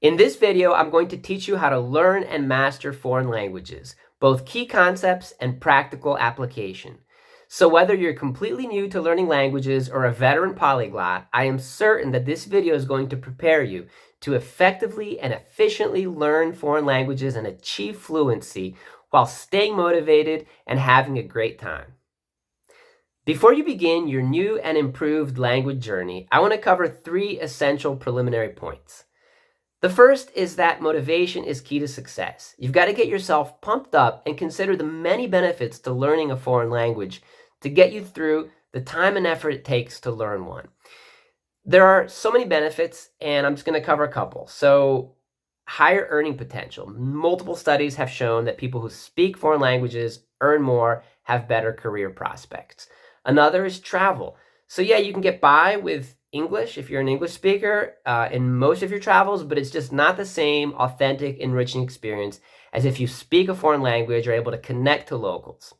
In this video, I'm going to teach you how to learn and master foreign languages, both key concepts and practical application. So whether you're completely new to learning languages or a veteran polyglot, I am certain that this video is going to prepare you to effectively and efficiently learn foreign languages and achieve fluency while staying motivated and having a great time. Before you begin your new and improved language journey, I want to cover 3 essential preliminary points. The first is that motivation is key to success. You've got to get yourself pumped up and consider the many benefits to learning a foreign language to get you through the time and effort it takes to learn one. There are so many benefits, and I'm just going to cover a couple. So, higher earning potential. Multiple studies have shown that people who speak foreign languages earn more, have better career prospects. Another is travel. So yeah, you can get by with English if you're an English speaker in most of your travels, but it's just not the same authentic, enriching experience as if you speak a foreign language or are able to connect to locals.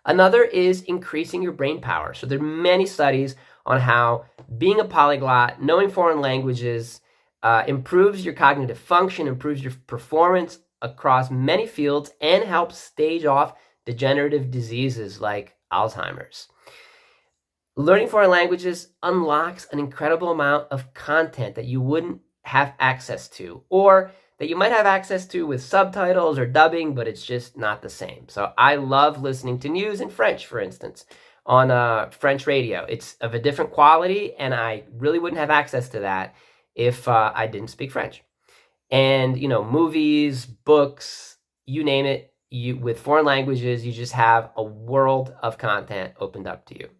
Another is increasing your brain power. So there are many studies on how being a polyglot, knowing foreign languages, improves your cognitive function, improves your performance across many fields, and helps stave off degenerative diseases like Alzheimer's. Learning foreign languages unlocks an incredible amount of content that you wouldn't have access to, or that you might have access to with subtitles or dubbing, but it's just not the same. So I love listening to news in French, for instance, on French radio. It's of a different quality, and I really wouldn't have access to that if I didn't speak French. And, movies, books, you name it, with foreign languages, you just have a world of content opened up to you.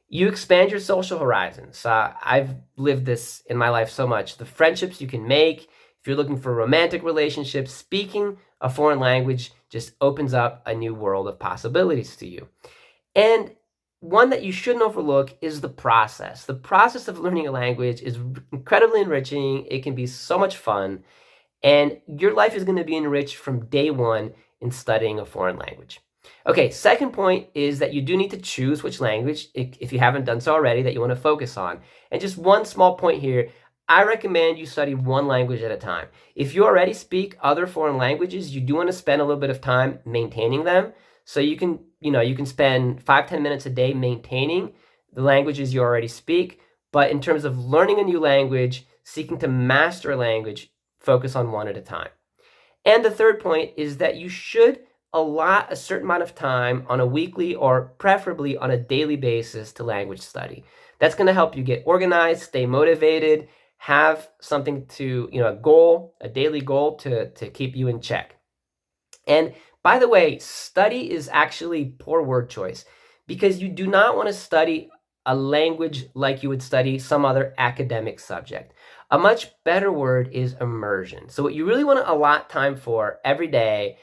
You expand your social horizons. I've lived this in my life so much. The friendships you can make, if you're looking for romantic relationships, speaking a foreign language just opens up a new world of possibilities to you. And one that you shouldn't overlook is the process. The process of learning a language is incredibly enriching. It can be so much fun. And your life is going to be enriched from day one in studying a foreign language. Okay, second point is that you do need to choose which language, if you haven't done so already, that you want to focus on. And just one small point here, I recommend you study one language at a time. If you already speak other foreign languages, you do want to spend a little bit of time maintaining them. So you can spend 5-10 minutes a day maintaining the languages you already speak. But in terms of learning a new language, seeking to master a language, focus on one at a time. And the third point is that you should allot a certain amount of time on a weekly or preferably on a daily basis to language study. That's going to help you get organized, stay motivated, have something to, a daily goal to keep you in check. And by the way, study is actually poor word choice because you do not want to study a language like you would study some other academic subject. A much better word is immersion. So what you really want to allot time for every day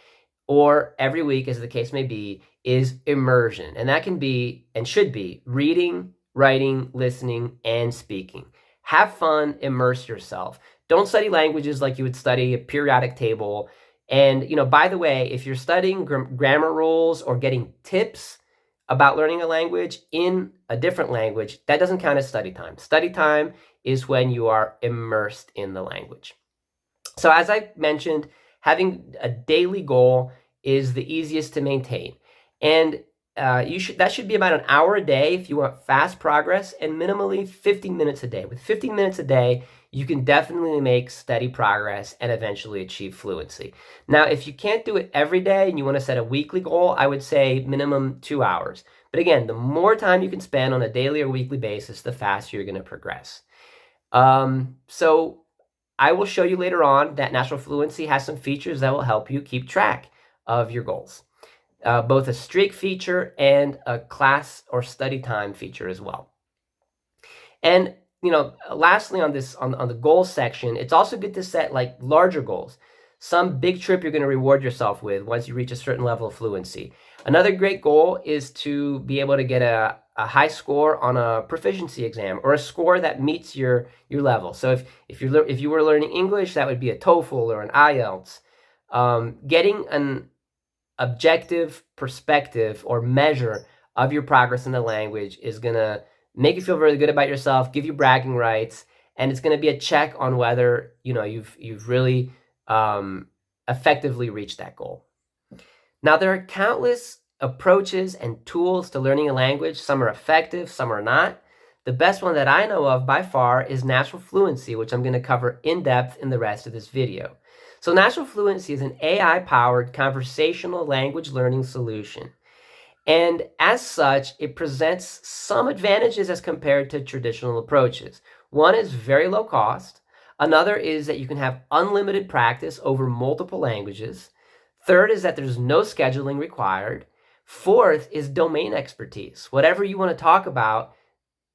or every week, as the case may be, is immersion. And that can be and should be reading, writing, listening, and speaking. Have fun, immerse yourself. Don't study languages like you would study a periodic table. And, by the way, if you're studying grammar rules or getting tips about learning a language in a different language, that doesn't count as study time. Study time is when you are immersed in the language. So as I mentioned, having a daily goal is the easiest to maintain. And that should be about an hour a day if you want fast progress, and minimally 15 minutes a day. With 15 minutes a day, you can definitely make steady progress and eventually achieve fluency. Now, if you can't do it every day and you want to set a weekly goal, I would say minimum 2 hours. But again, the more time you can spend on a daily or weekly basis, the faster you're going to progress. So I will show you later on that Natural Fluency has some features that will help you keep track of your goals. Both a streak feature and a class or study time feature as well. And lastly on the goals section, it's also good to set like larger goals. Some big trip you're going to reward yourself with once you reach a certain level of fluency. Another great goal is to be able to get a high score on a proficiency exam, or a score that meets your level. So if you were learning English, that would be a TOEFL or an IELTS. Getting an objective perspective or measure of your progress in the language is going to make you feel really good about yourself, give you bragging rights, and it's going to be a check on whether you've really effectively reached that goal. Now, there are countless approaches and tools to learning a language. Some are effective, some are not. The best one that I know of by far is Natural Fluency, which I'm going to cover in depth in the rest of this video. So Natural Fluency is an AI-powered conversational language learning solution. And as such, it presents some advantages as compared to traditional approaches. One is very low cost. Another is that you can have unlimited practice over multiple languages. Third is that there's no scheduling required. Fourth is domain expertise. Whatever you want to talk about,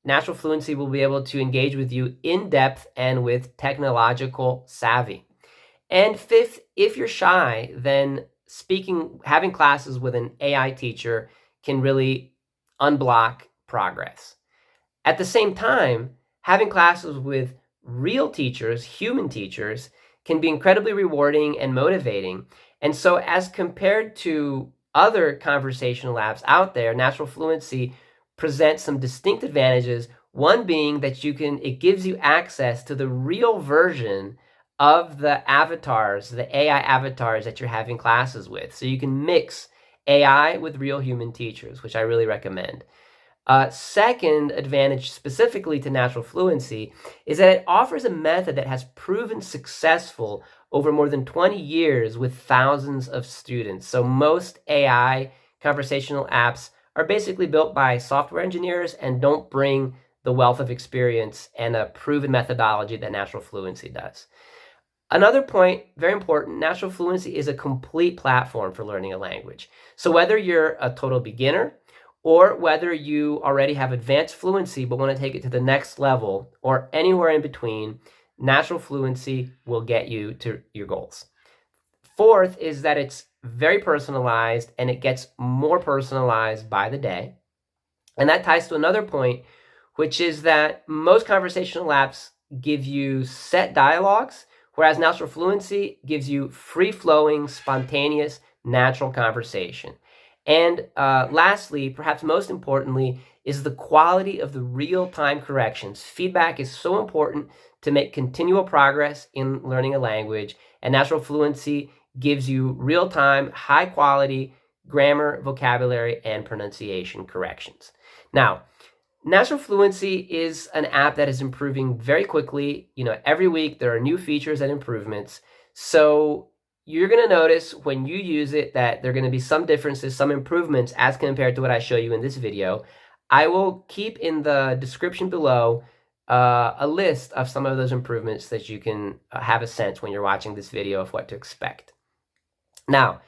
Natural Fluency will be able to engage with you in depth and with technological savvy. And fifth, if you're shy, then having classes with an AI teacher can really unblock progress. At the same time, having classes with real teachers, human teachers, can be incredibly rewarding and motivating. And so as compared to other conversational apps out there, Natural Fluency presents some distinct advantages. One being that it gives you access to the real version of the avatars, the AI avatars that you're having classes with. So you can mix AI with real human teachers, which I really recommend. Second advantage specifically to Natural Fluency is that it offers a method that has proven successful over more than 20 years with thousands of students. So most AI conversational apps are basically built by software engineers and don't bring the wealth of experience and a proven methodology that Natural Fluency does. Another point, very important, Natural Fluency is a complete platform for learning a language. So whether you're a total beginner or whether you already have advanced fluency but want to take it to the next level or anywhere in between, Natural Fluency will get you to your goals. Fourth is that it's very personalized and it gets more personalized by the day. And that ties to another point, which is that most conversational apps give you set dialogues, whereas Natural Fluency gives you free-flowing, spontaneous, natural conversation. And lastly, perhaps most importantly, is the quality of the real-time corrections. Feedback is so important to make continual progress in learning a language, and Natural Fluency gives you real-time, high-quality grammar, vocabulary, and pronunciation corrections. Now, Natural Fluency is an app that is improving very quickly. Every week there are new features and improvements. So you're going to notice when you use it that there are going to be some differences, some improvements as compared to what I show you in this video. I will keep in the description below a list of some of those improvements that you can have a sense when you're watching this video of what to expect. Now,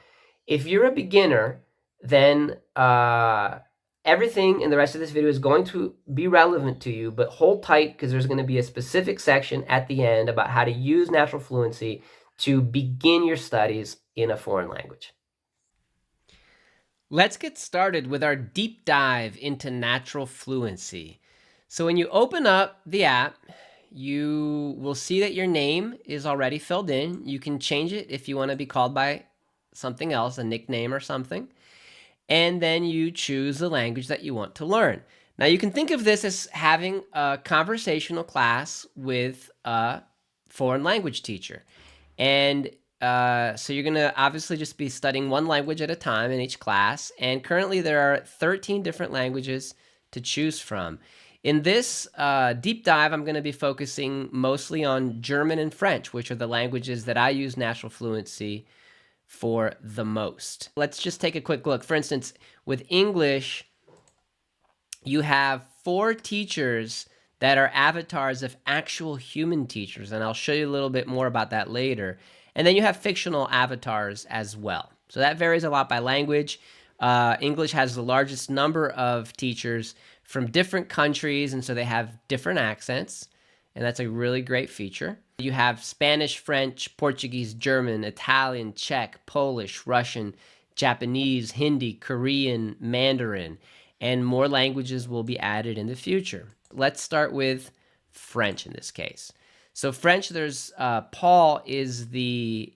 if you're a beginner, then everything in the rest of this video is going to be relevant to you, but hold tight because there's going to be a specific section at the end about how to use Natural Fluency to begin your studies in a foreign language. Let's get started with our deep dive into Natural Fluency. So when you open up the app, you will see that your name is already filled in. You can change it if you want to be called by something else, a nickname or something. And then you choose the language that you want to learn. Now you can think of this as having a conversational class with a foreign language teacher. And so you're going to obviously just be studying one language at a time in each class. And currently there are 13 different languages to choose from. In this deep dive, I'm going to be focusing mostly on German and French, which are the languages that I use Natural Fluency for the most. Let's just take a quick look. For instance, with English, you have 4 teachers that are avatars of actual human teachers, and I'll show you a little bit more about that later. And then you have fictional avatars as well. So that varies a lot by language. English has the largest number of teachers from different countries, and so they have different accents, and that's a really great feature. You have Spanish, French, Portuguese, German, Italian, Czech, Polish, Russian, Japanese, Hindi, Korean, Mandarin, and more languages will be added in the future. Let's start with French in this case. So French, there's Paul is the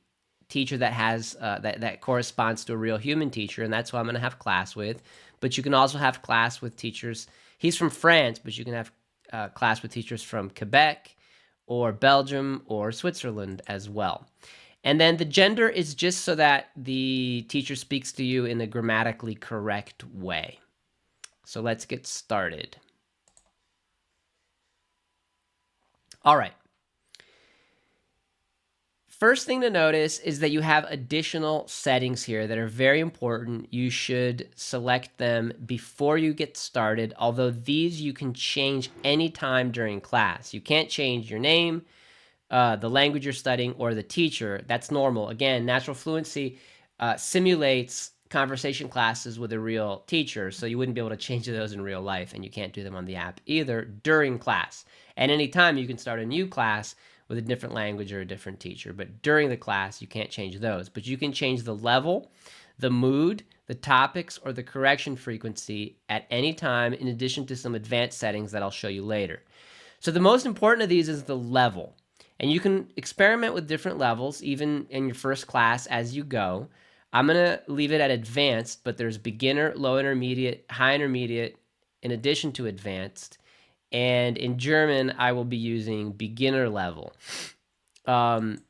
teacher that has that corresponds to a real human teacher, and that's who I'm going to have class with. But you can also have class with teachers. He's from France, but you can have class with teachers from Quebec or Belgium or Switzerland as well. And then the gender is just so that the teacher speaks to you in a grammatically correct way. So let's get started. All right. First thing to notice is that you have additional settings here that are very important. You should select them before you get started, although these you can change anytime during class. You can't change your name, the language you're studying, or the teacher. That's normal. Again, Natural Fluency simulates conversation classes with a real teacher, so you wouldn't be able to change those in real life, and you can't do them on the app either during class. At any time, you can start a new class with a different language or a different teacher, but during the class, you can't change those. But you can change the level, the mood, the topics, or the correction frequency at any time, in addition to some advanced settings that I'll show you later. So the most important of these is the level. And you can experiment with different levels, even in your first class as you go. I'm going to leave it at advanced, but there's beginner, low intermediate, high intermediate, in addition to advanced. And in German, I will be using beginner level. And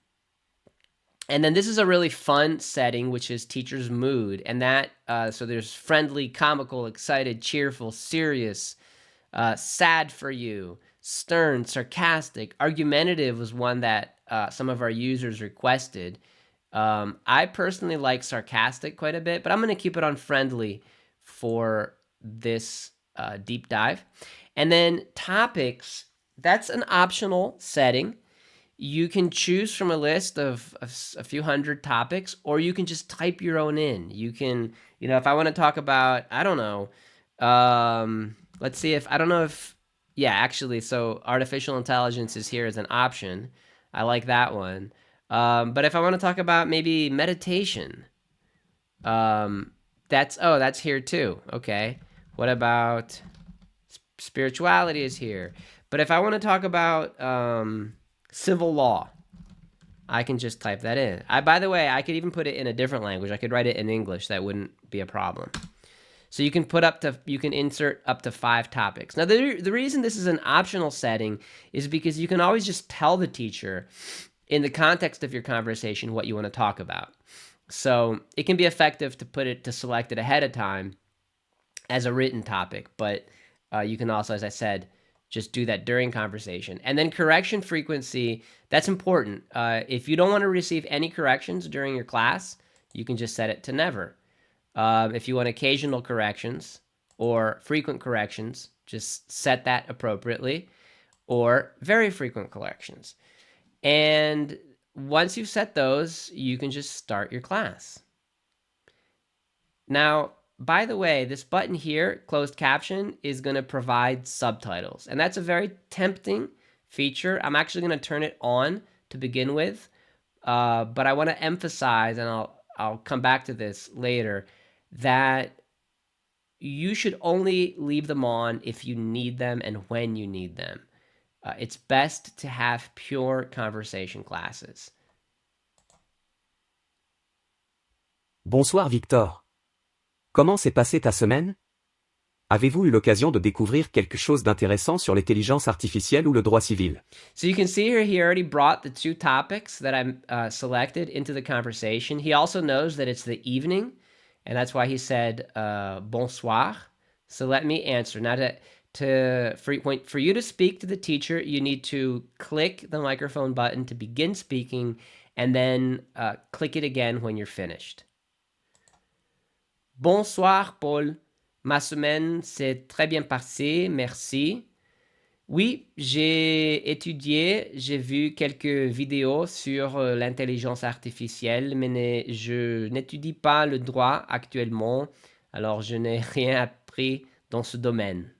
then this is a really fun setting, which is teacher's mood. And that, so there's friendly, comical, excited, cheerful, serious, sad for you, stern, sarcastic. Argumentative was one that some of our users requested. I personally like sarcastic quite a bit, but I'm going to keep it on friendly for this deep dive. And then topics, that's an optional setting. You can choose from a list of a few hundred topics, or you can just type your own in. You can, if I want to talk about, I don't know, let's see if, I don't know if, yeah, actually, so artificial intelligence is here as an option. I like that one. But if I want to talk about maybe meditation, that's here too. Okay. What about spirituality is here. But if I want to talk about civil law, I can just type that in. By the way, I could even put it in a different language. I could write it in English. That wouldn't be a problem. So you can insert up to 5 topics. Now, the reason this is an optional setting is because you can always just tell the teacher in the context of your conversation what you want to talk about. So it can be effective to select it ahead of time as a written topic, but you can also, as I said, just do that during conversation. And then correction frequency, that's important. If you don't want to receive any corrections during your class, you can just set it to never. If you want occasional corrections or frequent corrections, just set that appropriately, or very frequent corrections. And once you've set those, you can just start your class. Now, by the way, this button here, closed caption, is going to provide subtitles. And that's a very tempting feature. I'm actually going to turn it on to begin with. But I want to emphasize, and I'll come back to this later, that you should only leave them on if you need them and when you need them. It's best to have pure conversation classes. Bonsoir Victor. Comment s'est passée ta semaine? Avez-vous eu l'occasion de découvrir quelque chose d'intéressant sur l'intelligence artificielle ou le droit civil? So you can see here, he already brought the 2 topics that I selected into the conversation. He also knows that it's the evening, and that's why he said bonsoir. So let me answer. Now, for you to speak to the teacher, you need to click the microphone button to begin speaking, and then click it again when you're finished. Bonsoir, Paul. Ma semaine s'est très bien passée, merci. Oui, j'ai vu quelques vidéos sur l'intelligence artificielle, mais je n'étudie pas le droit actuellement, alors je n'ai rien appris dans ce domaine.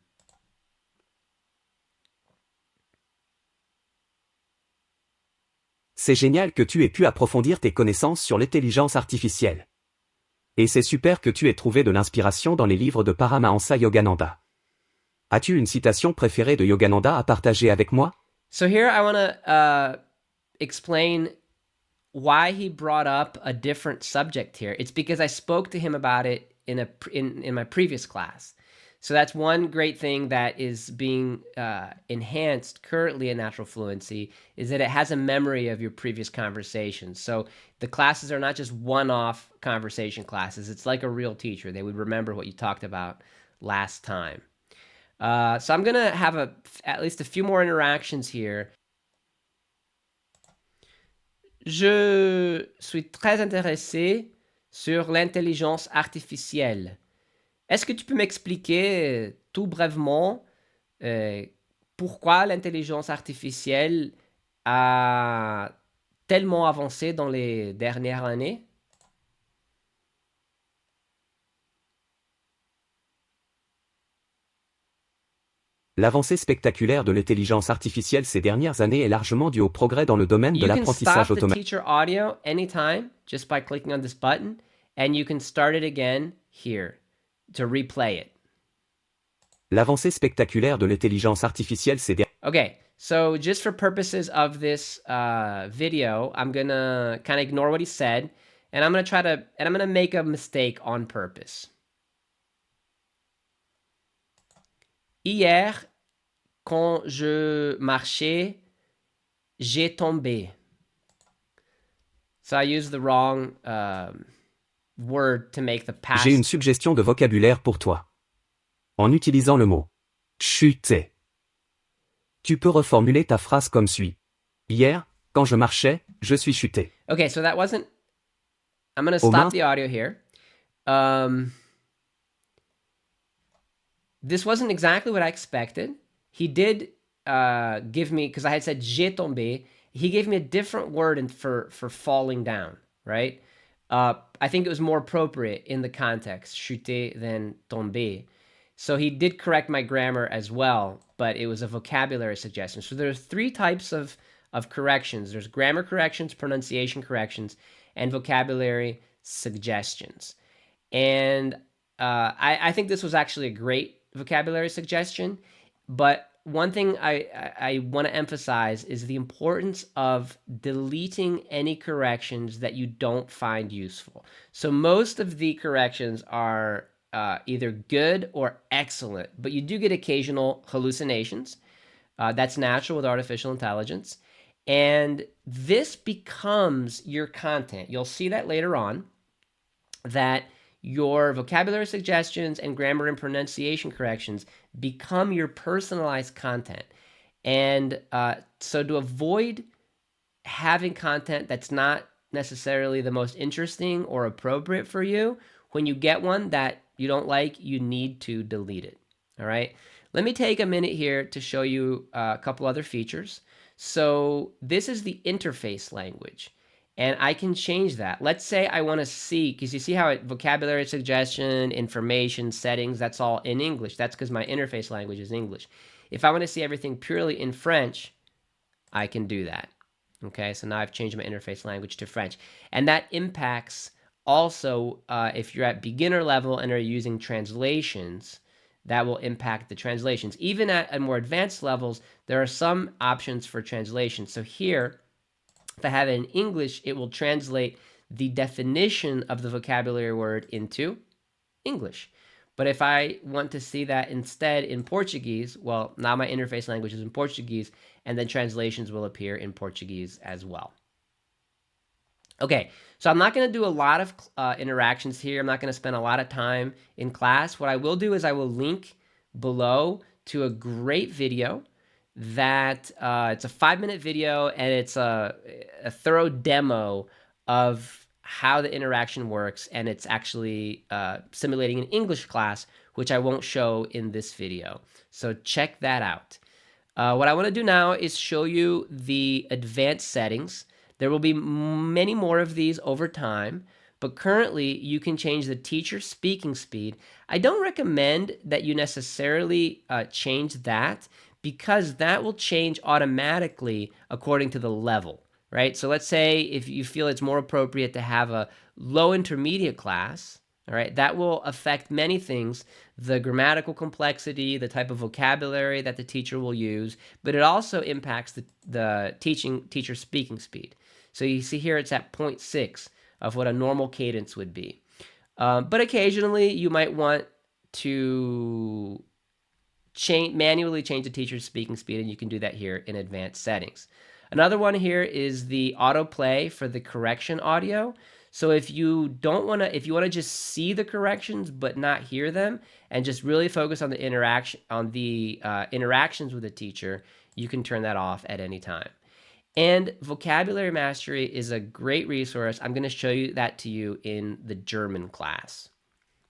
C'est génial que tu aies pu approfondir tes connaissances sur l'intelligence artificielle. Et c'est super que tu aies trouvé de l'inspiration dans les livres de Paramahansa Yogananda. As-tu une citation préférée de Yogananda à partager avec moi? So here I want to explain why he brought up a different subject here. It's because I spoke to him about it in my previous class. So that's one great thing that is being enhanced currently in Natural Fluency, is that it has a memory of your previous conversations. So the classes are not just one-off conversation classes. It's like a real teacher. They would remember what you talked about last time. So I'm going to have at least a few more interactions here. Je suis très intéressé sur l'intelligence artificielle. Est-ce que tu peux m'expliquer tout brièvement euh, pourquoi l'intelligence artificielle a tellement avancé dans les dernières années? L'avancée spectaculaire de l'intelligence artificielle ces dernières années est largement due au progrès dans le domaine de You can l'apprentissage stop the automatique. teacher audio anytime just by clicking on this button, and you can start it again here to replay it. L'avancée spectaculaire de l'intelligence artificielle ces dernières Okay, so just for purposes of this video, I'm gonna kind of ignore what he said, and I'm gonna make a mistake on purpose. Hier, quand je marchais, j'ai tombé. So I used the wrong word to make the past. J'ai une suggestion de vocabulaire pour toi. En utilisant le mot chuter, tu peux reformuler ta phrase comme suit. Hier, quand je marchais, je suis chuté. Okay, so that wasn't. I'm going to Aux mains- stop the audio here. This wasn't exactly what I expected. He did give me, because I had said j'ai tombé, he gave me a different word for falling down, right? I think it was more appropriate in the context, chuter than tomber. So he did correct my grammar as well, but it was a vocabulary suggestion. So there's three types of corrections. There's grammar corrections, pronunciation corrections, and vocabulary suggestions. And I think this was actually a great vocabulary suggestion. But one thing I want to emphasize is the importance of deleting any corrections that you don't find useful. So most of the corrections are either good or excellent, but you do get occasional hallucinations. That's natural with artificial intelligence. And this becomes your content. You'll see that later on, that your vocabulary suggestions and grammar and pronunciation corrections become your personalized content. And so to avoid having content that's not necessarily the most interesting or appropriate for you, when you get one that you don't like, you need to delete it. All right. Let me take a minute here to show you a couple other features. So this is the interface language, and I can change that. Let's say I want to see, because you see how vocabulary suggestion, information, settings, that's all in English. That's because my interface language is English. If I want to see everything purely in French, I can do that. Okay, so now I've changed my interface language to French. And that impacts also if you're at beginner level and are using translations, that will impact the translations. Even at more advanced levels, there are some options for translation. So here, if I have it in English, it will translate the definition of the vocabulary word into English. But if I want to see that instead in Portuguese, well, now my interface language is in Portuguese, and then translations will appear in Portuguese as well. Okay, so I'm not going to do a lot of interactions here. I'm not going to spend a lot of time in class. What I will do is I will link below to a great video that it's a 5-minute video, and it's a thorough demo of how the interaction works, and it's actually simulating an English class, which I won't show in this video. So check that out. What I want to do now is show you the advanced settings. There will be many more of these over time, but currently you can change the teacher speaking speed. I don't recommend that you necessarily change that, because that will change automatically according to the level, right? So let's say if you feel it's more appropriate to have a low intermediate class, all right, that will affect many things: the grammatical complexity, the type of vocabulary that the teacher will use, but it also impacts the teacher speaking speed. So you see here it's at 0.6 of what a normal cadence would be. But occasionally you might want to manually change the teacher's speaking speed, and you can do that here in advanced settings. Another one here is the autoplay for the correction audio. So if you want to just see the corrections but not hear them, and just really focus on the interactions with the teacher, you can turn that off at any time. And vocabulary mastery is a great resource. I'm going to show you that to you in the German class.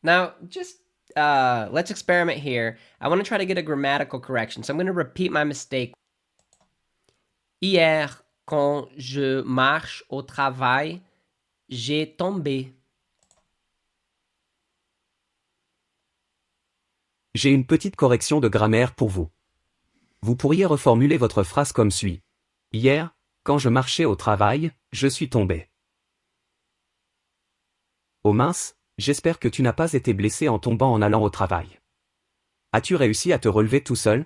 Now, just let's experiment here. I want to try to get a grammatical correction. So I'm going to repeat my mistake. Hier, quand je marche au travail, j'ai tombé. J'ai une petite correction de grammaire pour vous. Vous pourriez reformuler votre phrase comme suit. Hier, quand je marchais au travail, je suis tombé. Oh mince, j'espère que tu n'as pas été blessé en tombant en allant au travail. As-tu réussi à te relever tout seul?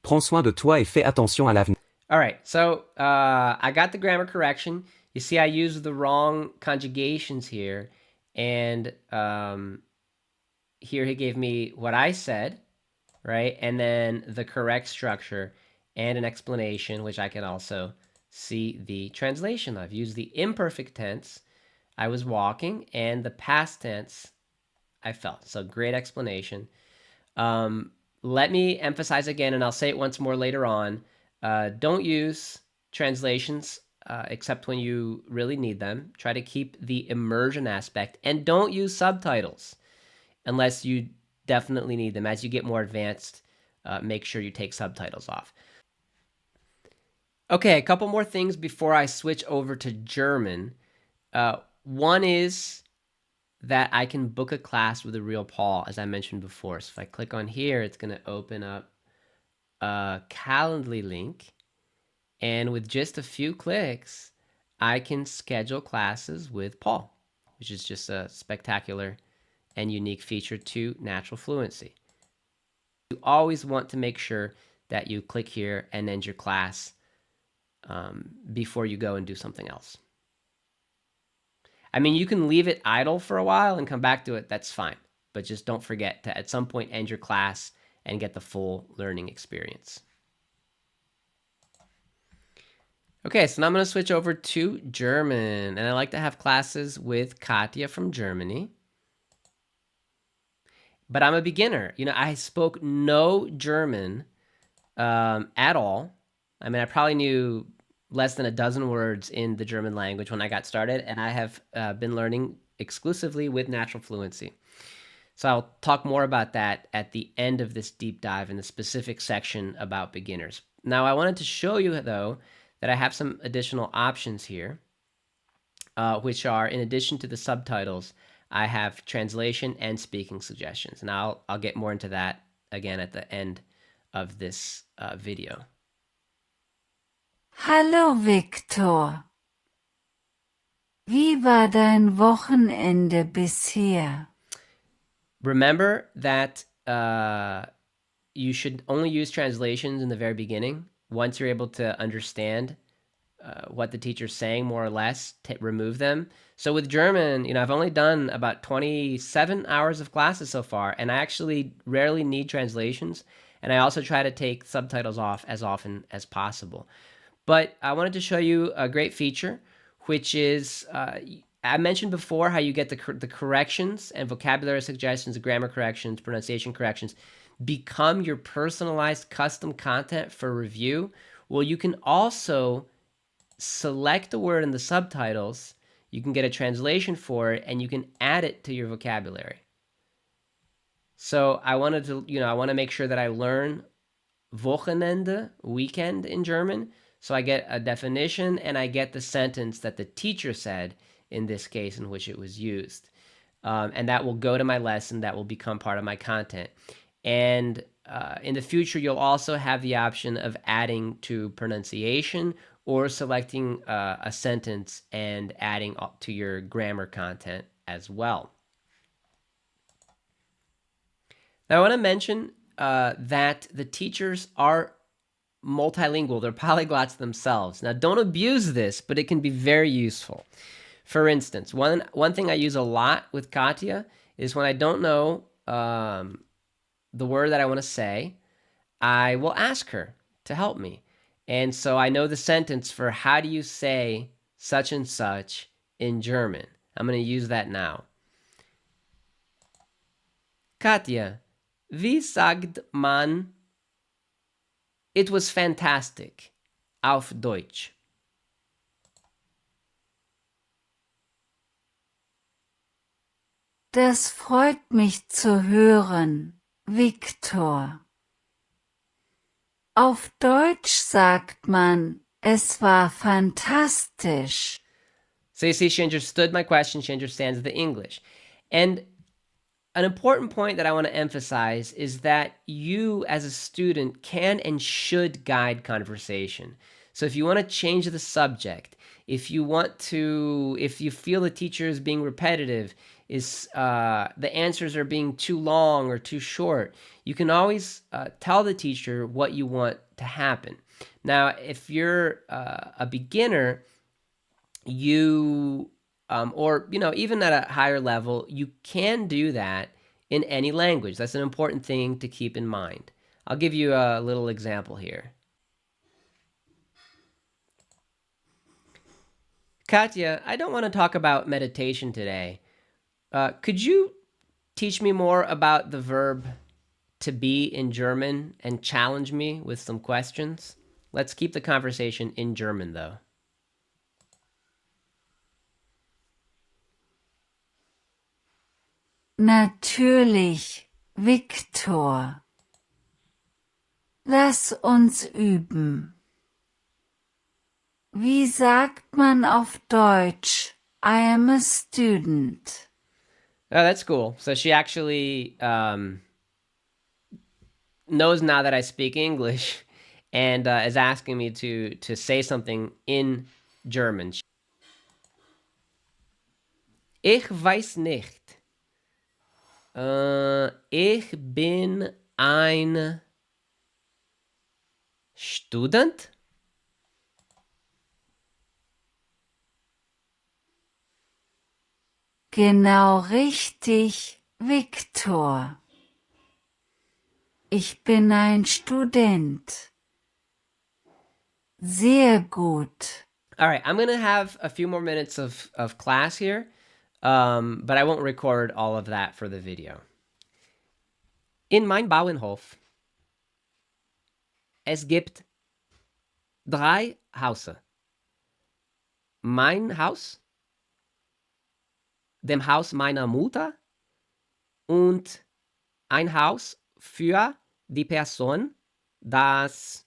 Prends soin de toi et fais attention à l'avenir. All right, so I got the grammar correction. You see, I used the wrong conjugations here, and here he gave me what I said, right? And then the correct structure and an explanation, which I can also see the translation of. Use the imperfect tense, I was walking, and the past tense, I fell. So great explanation. Let me emphasize again, and I'll say it once more later on. Don't use translations except when you really need them. Try to keep the immersion aspect, and don't use subtitles unless you definitely need them. As you get more advanced, make sure you take subtitles off. Okay, a couple more things before I switch over to German. One is that I can book a class with a real Paul, as I mentioned before. So if I click on here, it's going to open up a Calendly link. And with just a few clicks, I can schedule classes with Paul, which is just a spectacular and unique feature to Natural Fluency. You always want to make sure that you click here and end your class before you go and do something else. I mean, you can leave it idle for a while and come back to it. That's fine. But just don't forget to at some point end your class and get the full learning experience. Okay, so now I'm going to switch over to German. And I like to have classes with Katja from Germany. But I'm a beginner. You know, I spoke no German at all. I mean, I probably knew less than a dozen words in the German language when I got started, and I have been learning exclusively with Natural Fluency. So I'll talk more about that at the end of this deep dive in the specific section about beginners. Now, I wanted to show you, though, that I have some additional options here, which are, in addition to the subtitles, I have translation and speaking suggestions. And I'll get more into that again at the end of this video. Hallo Viktor. Wie war dein Wochenende bisher? Remember that you should only use translations in the very beginning. Once you're able to understand what the teacher's saying, more or less, remove them. So with German, you know, I've only done about 27 hours of classes so far, and I actually rarely need translations. And I also try to take subtitles off as often as possible. But I wanted to show you a great feature, which is, I mentioned before how you get the corrections and vocabulary suggestions, grammar corrections, pronunciation corrections, become your personalized custom content for review. Well, you can also select the word in the subtitles, you can get a translation for it, and you can add it to your vocabulary. So I want to make sure that I learn Wochenende, weekend in German. So I get a definition and I get the sentence that the teacher said in this case in which it was used. And that will go to my lesson. That will become part of my content. And in the future, you'll also have the option of adding to pronunciation or selecting a sentence and adding to your grammar content as well. Now, I want to mention that the teachers are multilingual. They're polyglots themselves. Now, don't abuse this, but it can be very useful. For instance, one thing I use a lot with Katja is when I don't know the word that I want to say, I will ask her to help me. And so I know the sentence for how do you say such and such in German. I'm going to use that now. Katja, wie sagt man it was fantastic auf Deutsch? Das freut mich zu hören, Viktor. Auf Deutsch sagt man, es war fantastisch. So you see, she understood my question. She understands the English. And an important point that I want to emphasize is that you, as a student, can and should guide conversation. So if you want to change the subject, if you feel the teacher is being repetitive, the answers are being too long or too short, you can always tell the teacher what you want to happen. Now, if you're a beginner, you or even at a higher level, you can do that in any language. That's an important thing to keep in mind. I'll give you a little example here. Katja, I don't want to talk about meditation today. Could you teach me more about the verb to be in German and challenge me with some questions? Let's keep the conversation in German, though. Natürlich, Viktor. Lass uns üben. Wie sagt man auf Deutsch? I am a student. Oh, that's cool. So she actually knows now that I speak English and is asking me to say something in German. Ich weiß nicht. Ich bin ein Student. Genau richtig, Viktor. Ich bin ein Student. Sehr gut. All right, I'm going to have a few more minutes of class here, but I won't record all of that for the video. In mein Bauernhof. Es gibt 3 Häuser. Mein Haus, dem Haus meiner Mutter und ein Haus für die Person, das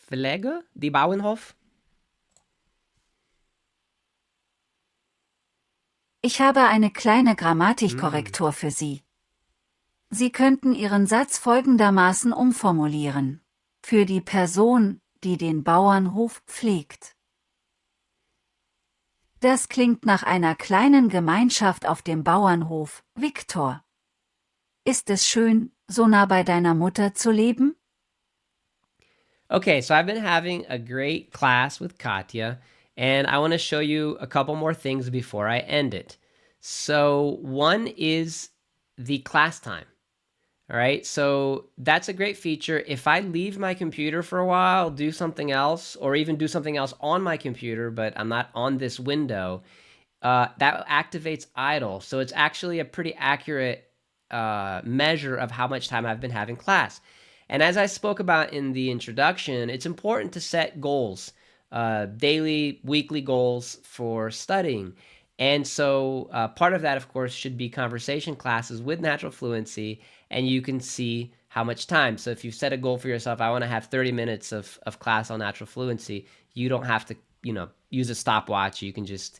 Pflege, die Bauernhof. Ich habe eine kleine Grammatikkorrektur für Sie. Sie könnten Ihren Satz folgendermaßen umformulieren. Für die Person, die den Bauernhof pflegt. Das klingt nach einer kleinen Gemeinschaft auf dem Bauernhof, Viktor. Ist es schön, so nah bei deiner Mutter zu leben? Okay, so I've been having a great class with Katya, and I want to show you a couple more things before I end it. So one is the class time. All right, so that's a great feature. If I leave my computer for a while, do something else, or even do something else on my computer, but I'm not on this window, that activates idle. So it's actually a pretty accurate measure of how much time I've been having class. And as I spoke about in the introduction, it's important to set goals, daily, weekly goals for studying. And so part of that, of course, should be conversation classes with Natural Fluency, and you can see how much time. So if you've set a goal for yourself, I want to have 30 minutes of class on Natural Fluency, you don't have to, use a stopwatch. You can just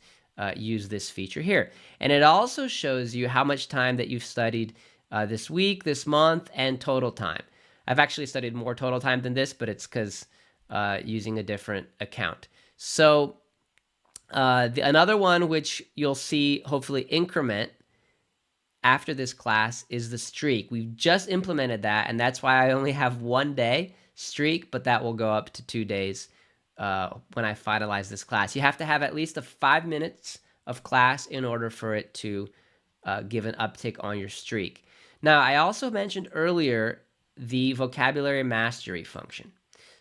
use this feature here. And it also shows you how much time that you've studied this week, this month, and total time. I've actually studied more total time than this, but it's because using a different account. So another one which you'll see hopefully increment after this class is the streak. We've just implemented that, and that's why I only have 1 day streak, but that will go up to 2 days when I finalize this class. You have to have at least 5 minutes of class in order for it to give an uptick on your streak. Now, I also mentioned earlier the vocabulary mastery function.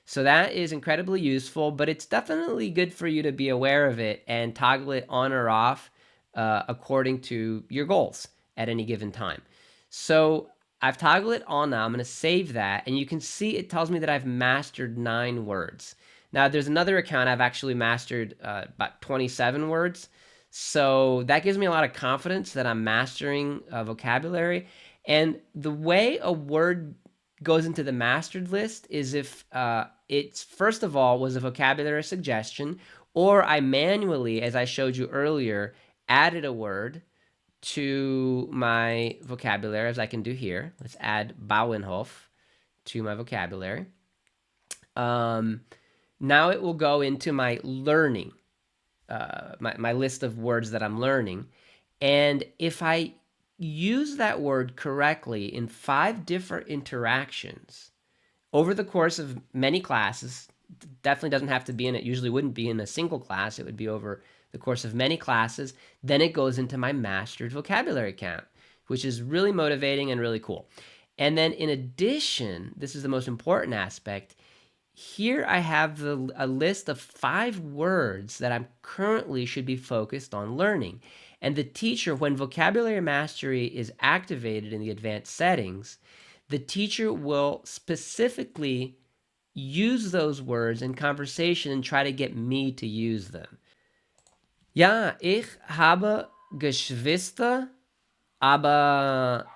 So that is incredibly useful, but it's definitely good for you to be aware of it and toggle it on or off according to your goals at any given time. So I've toggled it on now. I'm going to save that, and you can see it tells me that I've mastered 9 words. Now, there's another account I've actually mastered about 27 words. So that gives me a lot of confidence that I'm mastering vocabulary. And the way a word goes into the mastered list is if it's first of all was a vocabulary suggestion, or I manually, as I showed you earlier, added a word to my vocabulary, as I can do here. Let's add Bauernhof to my vocabulary. Now it will go into my learning, my list of words that I'm learning. And if I use that word correctly in 5 different interactions over the course of many classes, definitely doesn't have to be in it, usually wouldn't be in a single class, it would be over the course of many classes, then it goes into my mastered vocabulary count, which is really motivating and really cool. And then in addition, this is the most important aspect, here I have a list of 5 words that I'm currently should be focused on learning. And the teacher, when vocabulary mastery is activated in the advanced settings, the teacher will specifically use those words in conversation and try to get me to use them. Ja, ich habe Geschwister, aber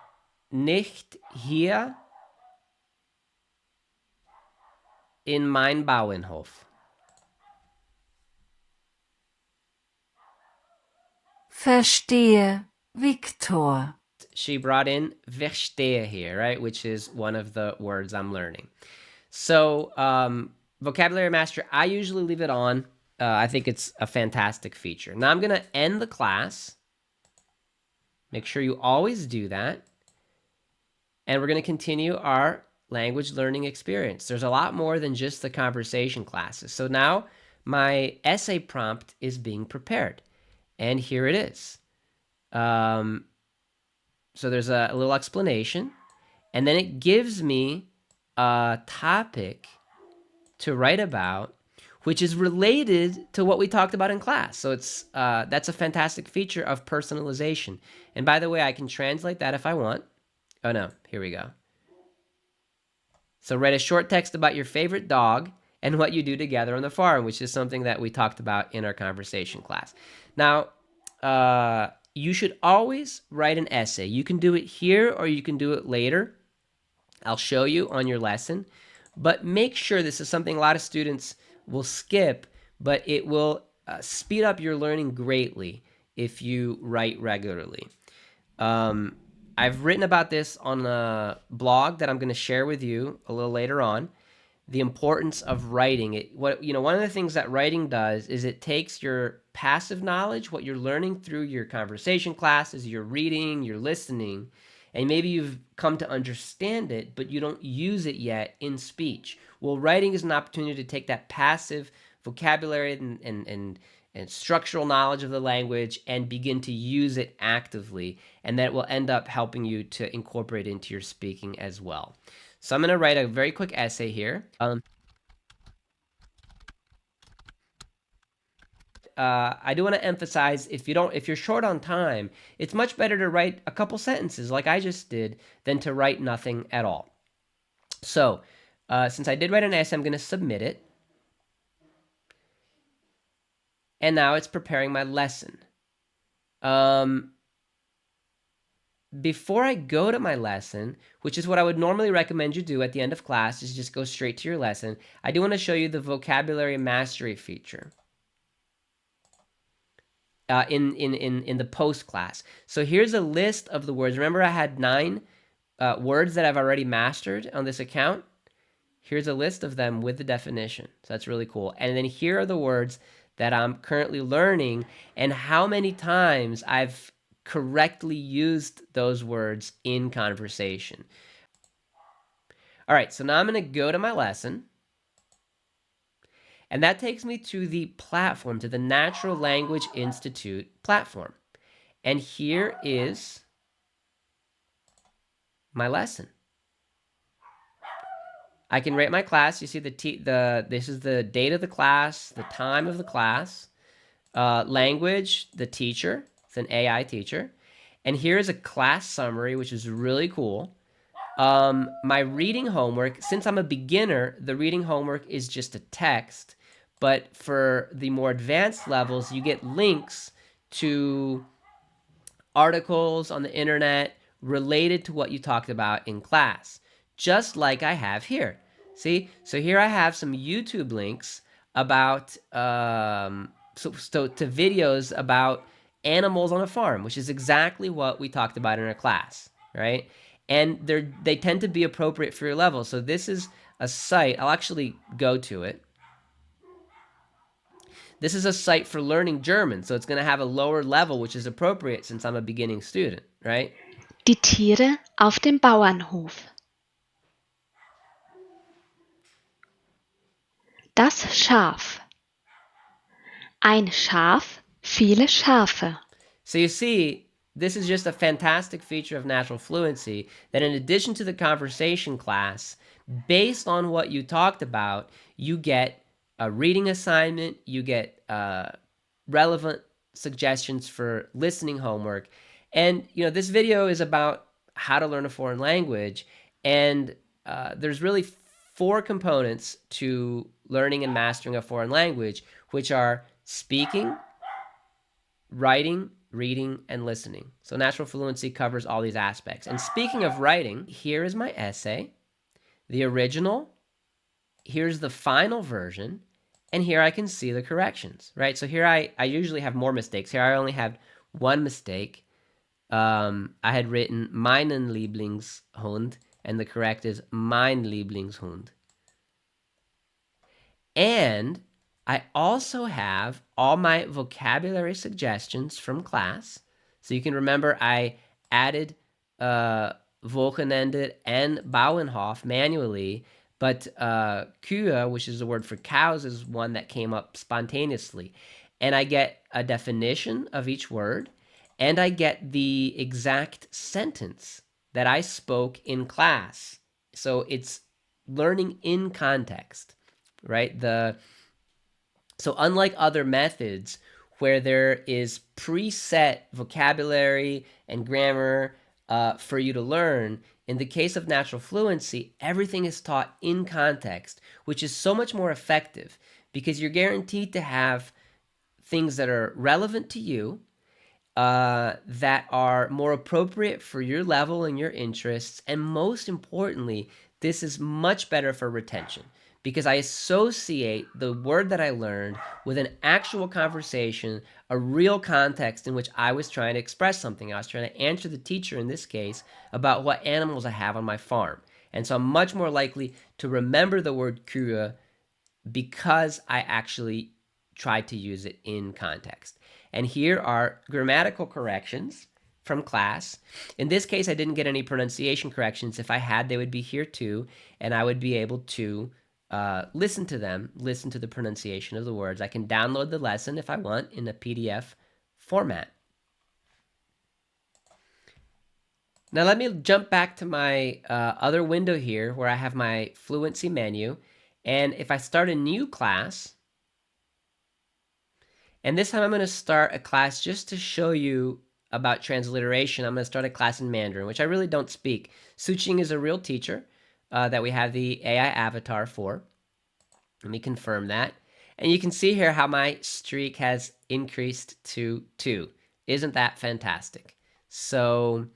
nicht hier in mein Bauernhof. Verstehe, Viktor. She brought in verstehe here, right? Which is one of the words I'm learning. So, vocabulary master, I usually leave it on. I think it's a fantastic feature. Now I'm going to end the class. Make sure you always do that. And we're going to continue our language learning experience. There's a lot more than just the conversation classes. So now my essay prompt is being prepared. And here it is. So there's a little explanation. And then it gives me a topic to write about, which is related to what we talked about in class. So it's that's a fantastic feature of personalization. And by the way, I can translate that if I want. Oh no, here we go. So write a short text about your favorite dog and what you do together on the farm, which is something that we talked about in our conversation class. Now, you should always write an essay. You can do it here or you can do it later. I'll show you on your lesson. But make sure, this is something a lot of students will skip, but it will speed up your learning greatly if you write regularly. I've written about this on a blog that I'm going to share with you a little later on. The importance of writing. One of the things that writing does is it takes your passive knowledge, what you're learning through your conversation classes, your reading, your listening, and maybe you've come to understand it, but you don't use it yet in speech. Well, writing is an opportunity to take that passive vocabulary and structural knowledge of the language and begin to use it actively, and that will end up helping you to incorporate it into your speaking as well. So I'm going to write a very quick essay here. I do want to emphasize, if you're short on time, it's much better to write a couple sentences like I just did than to write nothing at all. So since I did write an essay, I'm going to submit it. And now it's preparing my lesson. Before I go to my lesson, which is what I would normally recommend you do at the end of class, is just go straight to your lesson, I do want to show you the vocabulary mastery feature. In the post class. So here's a list of the words. Remember I had 9 words that I've already mastered on this account? Here's a list of them with the definition. So that's really cool. And then here are the words that I'm currently learning and how many times I've correctly used those words in conversation. All right, so now I'm going to go to my lesson. And that takes me to the platform, to the Natural Language Institute platform. And here is my lesson. I can rate my class. You see this is the date of the class, the time of the class, language, the teacher. It's an AI teacher. And here is a class summary, which is really cool. My reading homework, since I'm a beginner, the reading homework is just a text. But for the more advanced levels, you get links to articles on the internet related to what you talked about in class, just like I have here. See, so here I have some YouTube links about to videos about animals on a farm, which is exactly what we talked about in our class, right? And they tend to be appropriate for your level. So this is a site. I'll actually go to it. This is a site for learning German, so it's going to have a lower level, which is appropriate since I'm a beginning student, right? Die Tiere auf dem Bauernhof. Das Schaf. Ein Schaf, viele Schafe. So you see, this is just a fantastic feature of Natural Fluency that in addition to the conversation class, based on what you talked about, you get a reading assignment, you get relevant suggestions for listening homework. And this video is about how to learn a foreign language, and there's really 4 components to learning and mastering a foreign language, which are speaking, writing, reading, and listening. So Natural Fluency covers all these aspects. And speaking of writing, here is my essay, the original, here's the final version, and here I can see the corrections, right? So here I usually have more mistakes. Here I only have 1 mistake. I had written meinen Lieblingshund, and the correct is mein Lieblingshund. And I also have all my vocabulary suggestions from class. So you can remember I added Wochenende and Bauernhof manually, but Kühe, which is a word for cows, is one that came up spontaneously. And I get a definition of each word, and I get the exact sentence that I spoke in class. So it's learning in context, right? So unlike other methods where there is preset vocabulary and grammar for you to learn, in the case of Natural Fluency, everything is taught in context, which is so much more effective because you're guaranteed to have things that are relevant to you, that are more appropriate for your level and your interests, and most importantly, this is much better for retention because I associate the word that I learned with an actual conversation, a real context in which I was trying to express something. I was trying to answer the teacher, in this case, about what animals I have on my farm. And so I'm much more likely to remember the word Kühe because I actually tried to use it in context. And here are grammatical corrections from class. In this case, I didn't get any pronunciation corrections. If I had, they would be here too, and I would be able to listen to them, listen to the pronunciation of the words. I can download the lesson if I want in a PDF format. Now let me jump back to my other window here where I have my Fluency menu. And if I start a new class, and this time I'm going to start a class just to show you about transliteration. I'm going to start a class in Mandarin, which I really don't speak. Suqing is a real teacher that we have the AI avatar for. Let me confirm that. And you can see here how my streak has increased to 2. Isn't that fantastic? So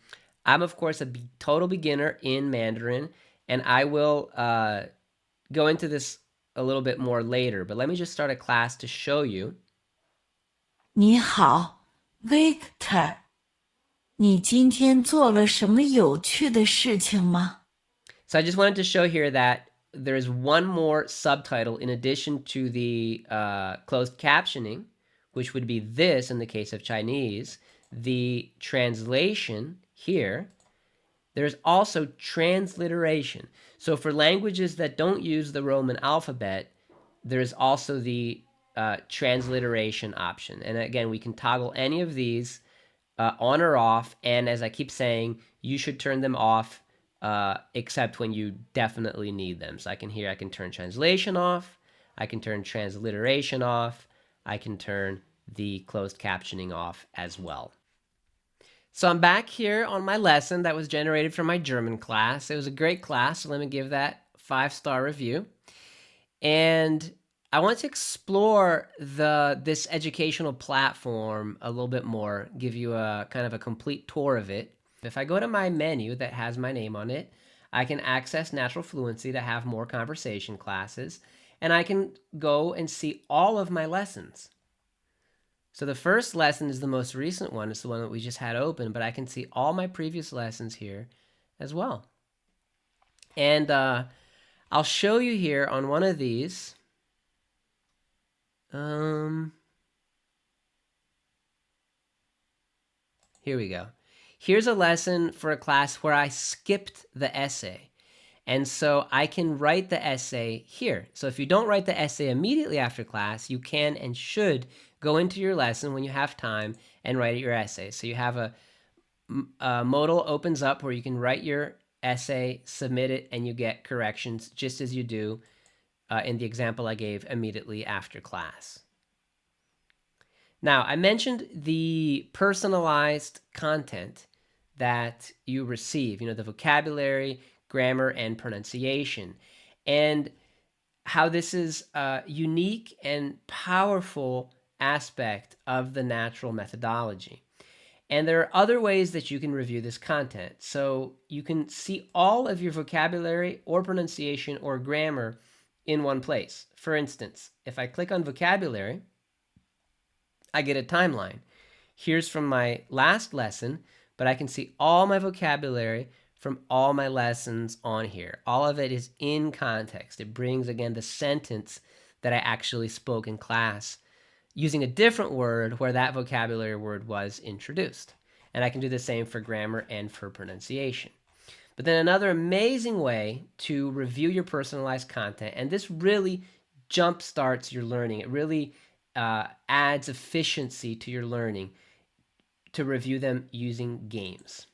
I'm, of course, a total beginner in Mandarin, and I will go into this a little bit more later. But let me just start a class to show you. 你好 Victor 你今天做了什么有趣的事情吗 So I just wanted to show here that there is one more subtitle in addition to the closed captioning, which would be this in the case of Chinese. The translation here, there's also transliteration. So for languages that don't use the Roman alphabet, there's also the transliteration option. And again, we can toggle any of these on or off, and as I keep saying, you should turn them off except when you definitely need them. So I can turn translation off, I can turn transliteration off, I can turn the closed captioning off as well. So I'm back here on my lesson that was generated from my German class. It was a great class, so let me give that 5-star review. And I want to explore this educational platform a little bit more, give you a kind of a complete tour of it. If I go to my menu that has my name on it, I can access Natural Fluency to have more conversation classes, and I can go and see all of my lessons. So the first lesson is the most recent one. It's the one that we just had open, but I can see all my previous lessons here as well. And I'll show you here on one of these. Here we go. Here's a lesson for a class where I skipped the essay. And so I can write the essay here. So if you don't write the essay immediately after class, you can and should go into your lesson when you have time and write your essay. So you have a modal opens up where you can write your essay, submit it, and you get corrections just as you do in the example I gave immediately after class. Now, I mentioned the personalized content that you receive, the vocabulary, grammar, and pronunciation, and how this is a unique and powerful aspect of the natural methodology. And there are other ways that you can review this content. So you can see all of your vocabulary or pronunciation or grammar in one place. For instance, if I click on vocabulary, I get a timeline. Here's from my last lesson, but I can see all my vocabulary from all my lessons on here. All of it is in context. It brings, again, the sentence that I actually spoke in class using a different word where that vocabulary word was introduced. And I can do the same for grammar and for pronunciation. But then another amazing way to review your personalized content, and this really jumpstarts your learning. It really adds efficiency to your learning, to review them using games.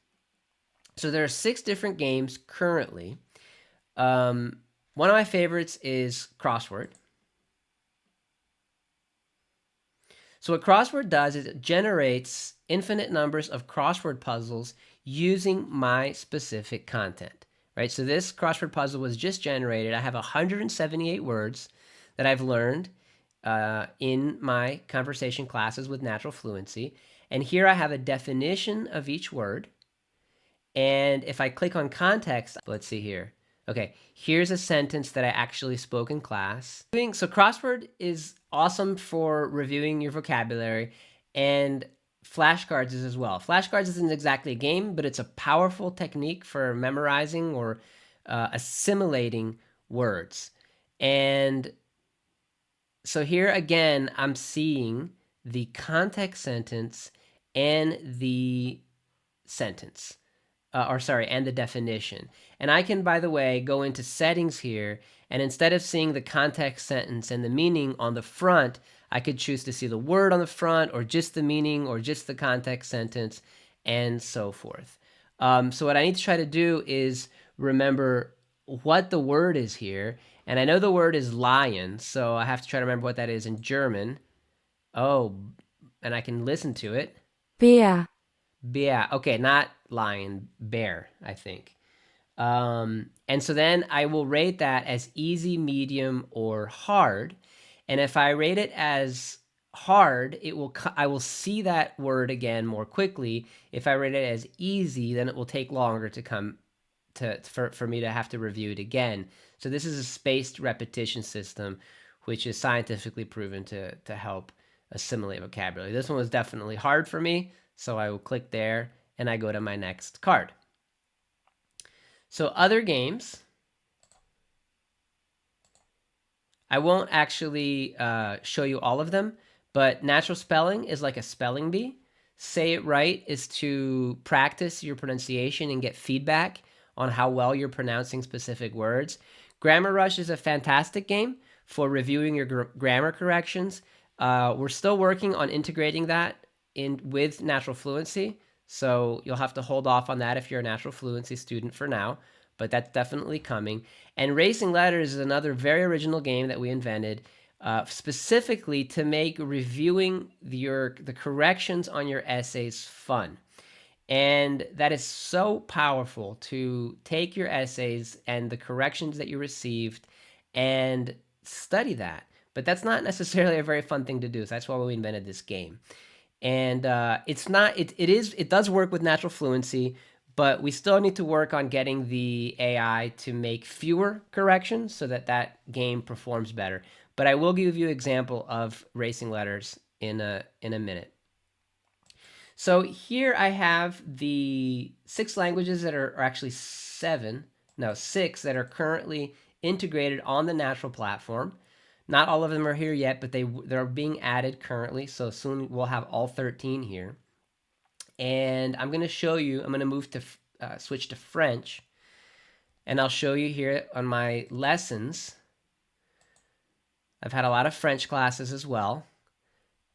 So there are 6 different games currently. One of my favorites is crossword. So what crossword does is it generates infinite numbers of crossword puzzles using my specific content, right? So this crossword puzzle was just generated. I have 178 words that I've learned in my conversation classes with Natural Fluency. And here I have a definition of each word. And if I click on context, let's see here. Okay, here's a sentence that I actually spoke in class. So crossword is awesome for reviewing your vocabulary, and flashcards is as well. Flashcards isn't exactly a game, but it's a powerful technique for memorizing or assimilating words. And so here again, I'm seeing the context sentence and the sentence. And the definition. And I can, by the way, go into settings here, and instead of seeing the context sentence and the meaning on the front, I could choose to see the word on the front, or just the meaning, or just the context sentence, and so forth. So what I need to try to do is remember what the word is here, and I know the word is lion, so I have to try to remember what that is in German. Oh, and I can listen to it. Bär. Bear. Okay, not lion, bear, I think. And so then I will rate that as easy, medium, or hard. And if I rate it as hard, I will see that word again more quickly. If I rate it as easy, then it will take longer to come for me to have to review it again. So this is a spaced repetition system, which is scientifically proven to help assimilate vocabulary. This one was definitely hard for me, so I will click there and I go to my next card. So other games, I won't actually show you all of them, but natural spelling is like a spelling bee. Say it right is to practice your pronunciation and get feedback on how well you're pronouncing specific words. Grammar Rush is a fantastic game for reviewing your grammar corrections. We're still working on integrating that with Natural Fluency. So you'll have to hold off on that if you're a Natural Fluency student for now, but that's definitely coming. And Racing Letters is another very original game that we invented specifically to make reviewing the corrections on your essays fun. And that is so powerful to take your essays and the corrections that you received and study that. But that's not necessarily a very fun thing to do. So that's why we invented this game. And it does work with Natural Fluency, but we still need to work on getting the AI to make fewer corrections so that that game performs better. But I will give you an example of Racing Letters in a minute. So here I have the 6 languages that are actually 6 that are currently integrated on the Natural platform. Not all of them are here yet, but they're being added currently. So soon we'll have all 13 here. And I'm going to show you, I'm going to move to switch to French. And I'll show you here on my lessons. I've had a lot of French classes as well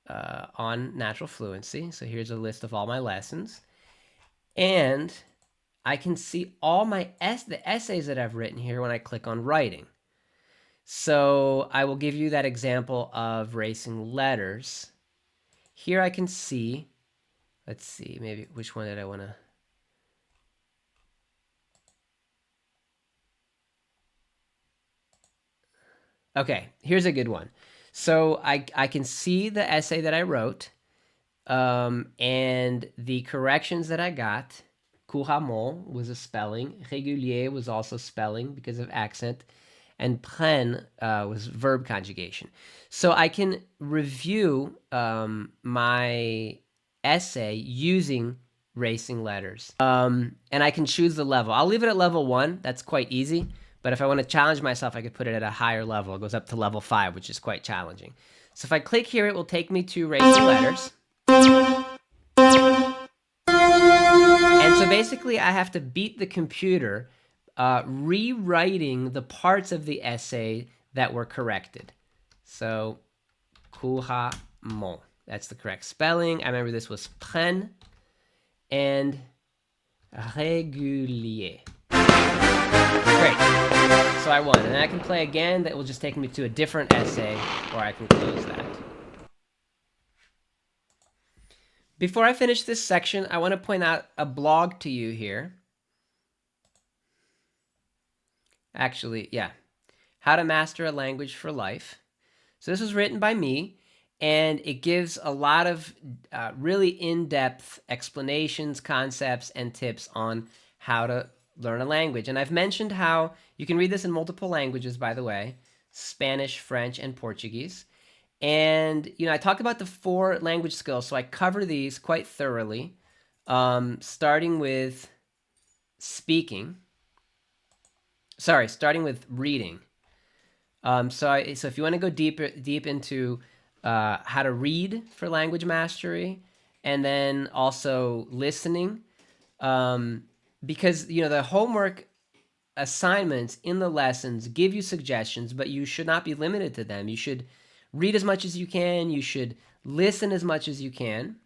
on Natural Fluency. So here's a list of all my lessons. And I can see all the essays that I've written here when I click on writing. So I will give you that example of Racing Letters. Here I can see, let's see, maybe which one did I want to... Okay, here's a good one. So I can see the essay that I wrote and the corrections that I got. Couramment was a spelling. Régulier was also spelling because of accent. And prenne was verb conjugation. So I can review my essay using Racing Letters. And I can choose the level. I'll leave it at level 1. That's quite easy. But if I want to challenge myself, I could put it at a higher level. It goes up to level 5, which is quite challenging. So if I click here, it will take me to Racing Letters. And so basically, I have to beat the computer rewriting the parts of the essay that were corrected. So, couramment. That's the correct spelling. I remember this was prenne and régulier. Great. So I won. And I can play again. That will just take me to a different essay, or I can close that. Before I finish this section, I want to point out a blog to you here. Actually, yeah. How to Master a Language for Life. So this was written by me, and it gives a lot of really in-depth explanations, concepts, and tips on how to learn a language. And I've mentioned how you can read this in multiple languages, by the way, Spanish, French, and Portuguese. And, I talked about the 4 language skills, so I cover these quite thoroughly, starting with reading. So if you want to go deep into how to read for language mastery, and then also listening, because the homework assignments in the lessons give you suggestions, but you should not be limited to them. You should read as much as you can. You should listen as much as you can.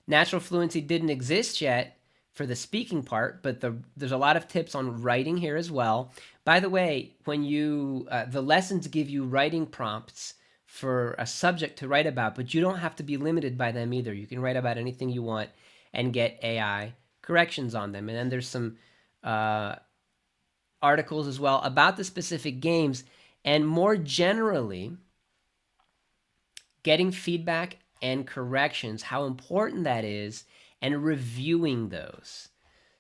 Natural Fluency didn't exist yet for the speaking part, but there's a lot of tips on writing here as well. By the way, when the lessons give you writing prompts for a subject to write about, but you don't have to be limited by them either. You can write about anything you want and get AI corrections on them. And then there's some articles as well about the specific games, and more generally, getting feedback and corrections, how important that is, and reviewing those.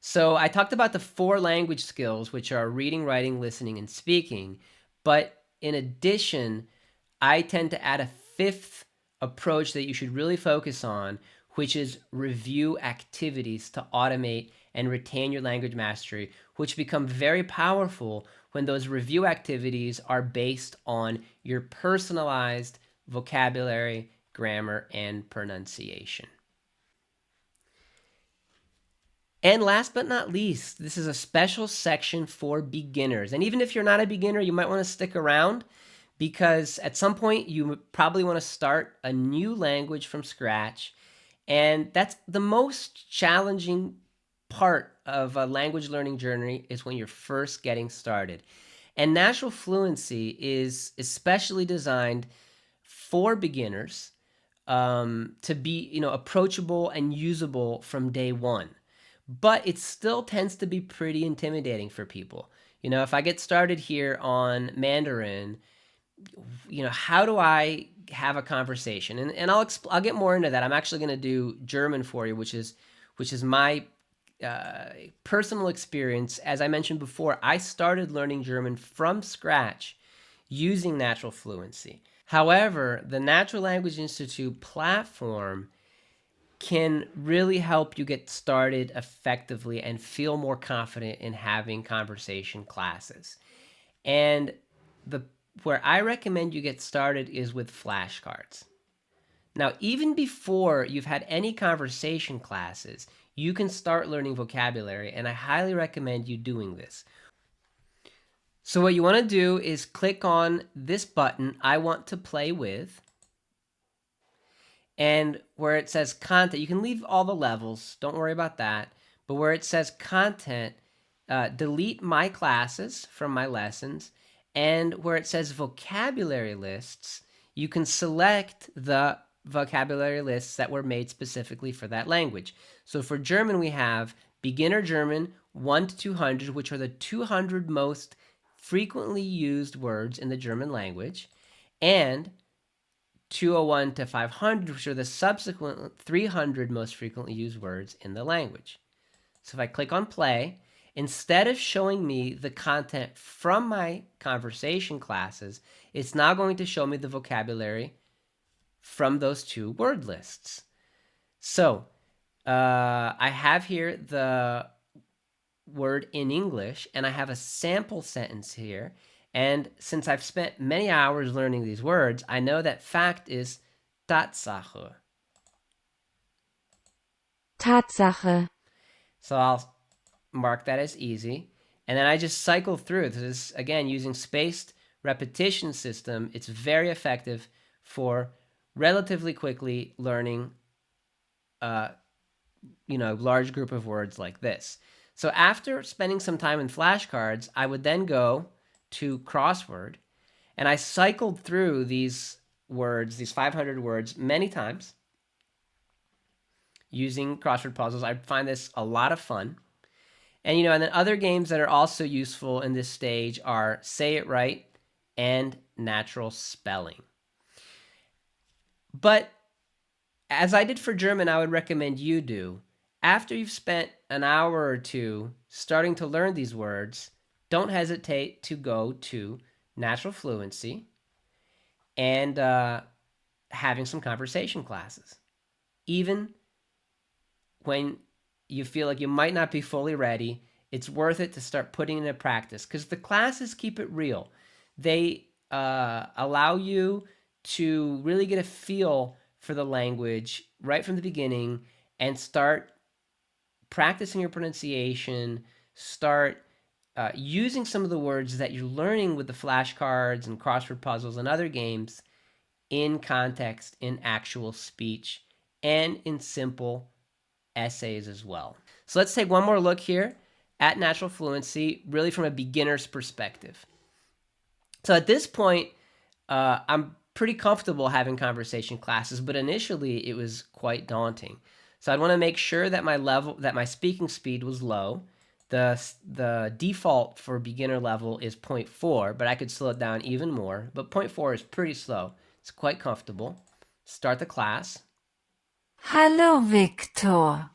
So I talked about the 4 language skills, which are reading, writing, listening, and speaking. But in addition, I tend to add a 5th approach that you should really focus on, which is review activities to automate and retain your language mastery, which become very powerful when those review activities are based on your personalized vocabulary, grammar, and pronunciation. And last but not least, this is a special section for beginners. And even if you're not a beginner, you might want to stick around, because at some point you probably want to start a new language from scratch, and that's the most challenging part of a language learning journey is when you're first getting started. And natural fluency is especially designed for beginners, to be approachable and usable from day one. But it still tends to be pretty intimidating for people. If I get started here on Mandarin, how do I have a conversation? And I'll get more into that. I'm actually going to do German for you, which is my personal experience. As I mentioned before, I started learning German from scratch using Natural Fluency. However, the Natural Language Institute platform can really help you get started effectively and feel more confident in having conversation classes. And the where I recommend you get started is with flashcards. Now, even before you've had any conversation classes, you can start learning vocabulary, and I highly recommend you doing this. So what you want to do is click on this button, I want to play with, and where it says content, you can leave all the levels, don't worry about that, but where it says content, delete my classes from my lessons, and where it says vocabulary lists, you can select the vocabulary lists that were made specifically for that language. So for German, we have beginner German 1 to 200, which are the 200 most frequently used words in the German language, and 201 to 500, which are the subsequent 300 most frequently used words in the language. So if I click on play, instead of showing me the content from my conversation classes, it's now going to show me the vocabulary from those two word lists. So I have here the word in English, and I have a sample sentence here. And since I've spent many hours learning these words, I know that fact is Tatsache. Tatsache. So I'll mark that as easy. And then I just cycle through. This is, again, using spaced repetition system. It's very effective for relatively quickly learning large group of words like this. So after spending some time in flashcards, I would then go to crossword, and I cycled through these words, these 500 words, many times using crossword puzzles. I find this a lot of fun. And then other games that are also useful in this stage are Say It Right and Natural Spelling. But as I did for German, I would recommend you do. After you've spent an hour or two starting to learn these words, don't hesitate to go to Natural Fluency and having some conversation classes. Even when you feel like you might not be fully ready, it's worth it to start putting it into practice because the classes keep it real. They allow you to really get a feel for the language right from the beginning and start practicing your pronunciation, start using some of the words that you're learning with the flashcards and crossword puzzles and other games in context, in actual speech, and in simple essays as well. So let's take one more look here at natural fluency, really from a beginner's perspective. So at this point, I'm pretty comfortable having conversation classes, but initially it was quite daunting. So I'd want to make sure that my speaking speed was low. The default for beginner level is 0.4, but I could slow it down even more. But 0.4 is pretty slow. It's quite comfortable. Start the class. Hallo Victor.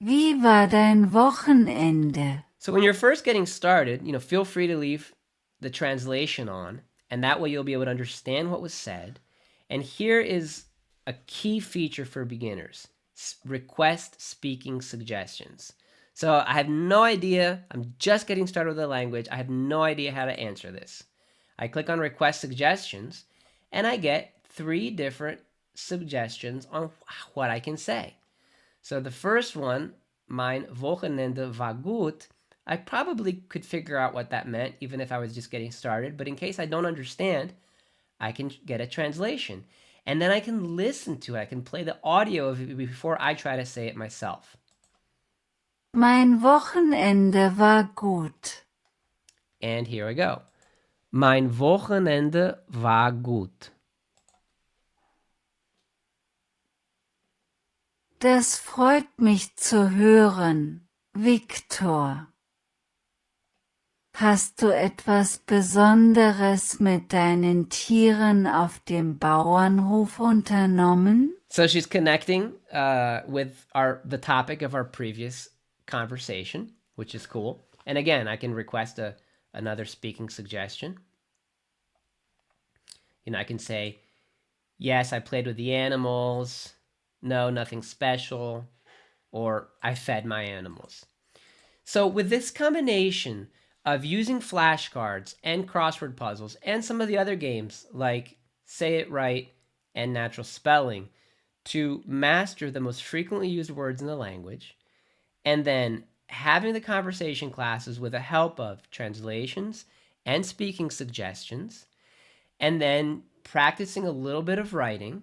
Wie war dein Wochenende? So when you're first getting started, feel free to leave the translation on, and that way you'll be able to understand what was said. And here is a key feature for beginners: request speaking suggestions. So I have no idea, I'm just getting started with the language, I have no idea how to answer this. I click on request suggestions, and I get 3 different suggestions on what I can say. So the first one, mein Wochenende war gut, I probably could figure out what that meant even if I was just getting started. But in case I don't understand, I can get a translation. And then I can listen to it. I can play the audio of it before I try to say it myself. Mein Wochenende war gut. And here we go. Mein Wochenende war gut. Das freut mich zu hören, Viktor. Hast du etwas Besonderes mit deinen Tieren auf dem Bauernhof unternommen? So she's connecting with the topic of our previous conversation, which is cool. And again, I can request another speaking suggestion. I can say, yes, I played with the animals. No, nothing special. Or I fed my animals. So with this combination of using flashcards and crossword puzzles and some of the other games like Say It Right and Natural Spelling to master the most frequently used words in the language, and then having the conversation classes with the help of translations and speaking suggestions, and then practicing a little bit of writing,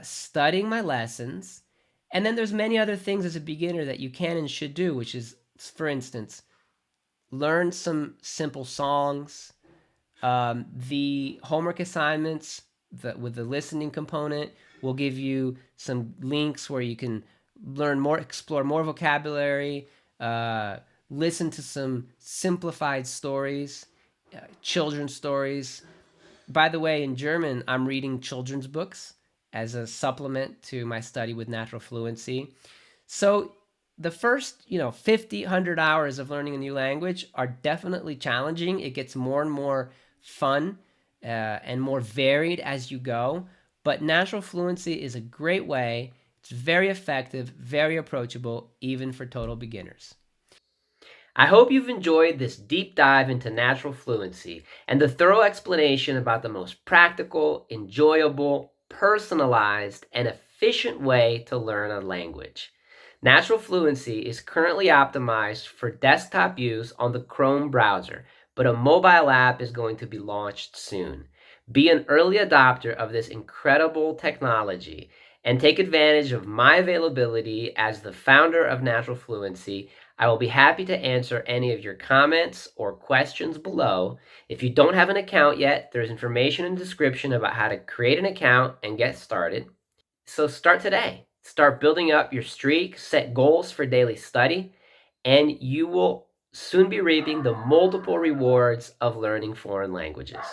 studying my lessons, and then there's many other things as a beginner that you can and should do, which is, for instance, learn some simple songs. The homework assignments with the listening component will give you some links where you can learn more, explore more vocabulary, listen to some simplified stories, children's stories. By the way, in German, I'm reading children's books as a supplement to my study with natural fluency. So the first, 50, 100 hours of learning a new language are definitely challenging. It gets more and more fun and more varied as you go. But natural fluency is a great way. It's very effective, very approachable, even for total beginners. I hope you've enjoyed this deep dive into natural fluency and the thorough explanation about the most practical, enjoyable, personalized, and efficient way to learn a language. Natural Fluency is currently optimized for desktop use on the Chrome browser, but a mobile app is going to be launched soon. Be an early adopter of this incredible technology and take advantage of my availability as the founder of Natural Fluency. I will be happy to answer any of your comments or questions below. If you don't have an account yet, there's information in the description about how to create an account and get started. So start today. Start building up your streak, set goals for daily study, and you will soon be reaping the multiple rewards of learning foreign languages.